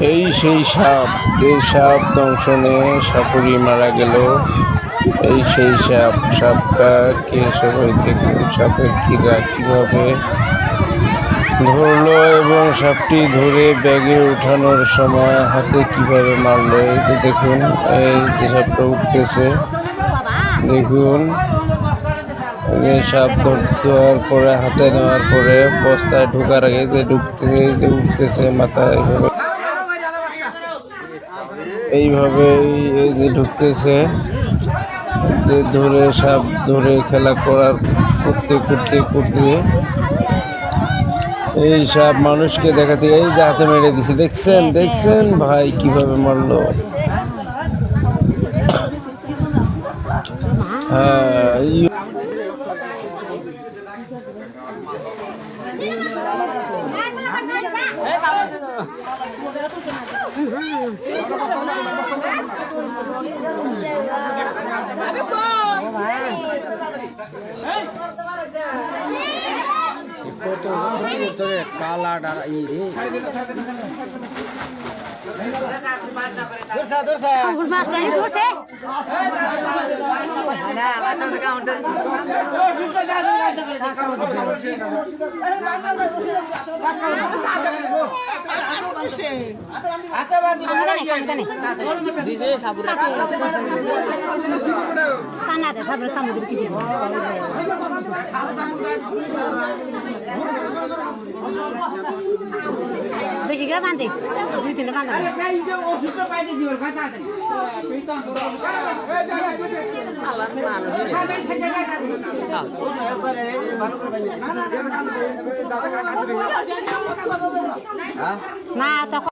এই সেই সাপ, যে সাপ দংশনে সাপুড়ি মারা গেল। এই সেই সাপ। সাপটা কে সবাই দেখুন, সাপের কিভাবে ধরলো এবং সাপটি ধরে ব্যাগে উঠানোর সময় হাতে কিভাবে মারলো। এই যে দেখুন, এই যে সাপটা উঠতেছে, দেখুন। সাপ ধরার পরে হাতে নেওয়ার পরে বস্তায় ঢোকার আগে যে উঠতেছে মাথায়, এইভাবে এই যে ঢুকতেছে, যে ধরে সাপ ধরে খেলা করতে করতে করতে এই সাপ মানুষকে দেখাতে এই যে হাতে মেরে দিছে। দেখছেন দেখছেন ভাই কিভাবে মারলো। হ্যাঁ, কালা বেশি করে বাঁধে, 2-3 বাঁধা না তখন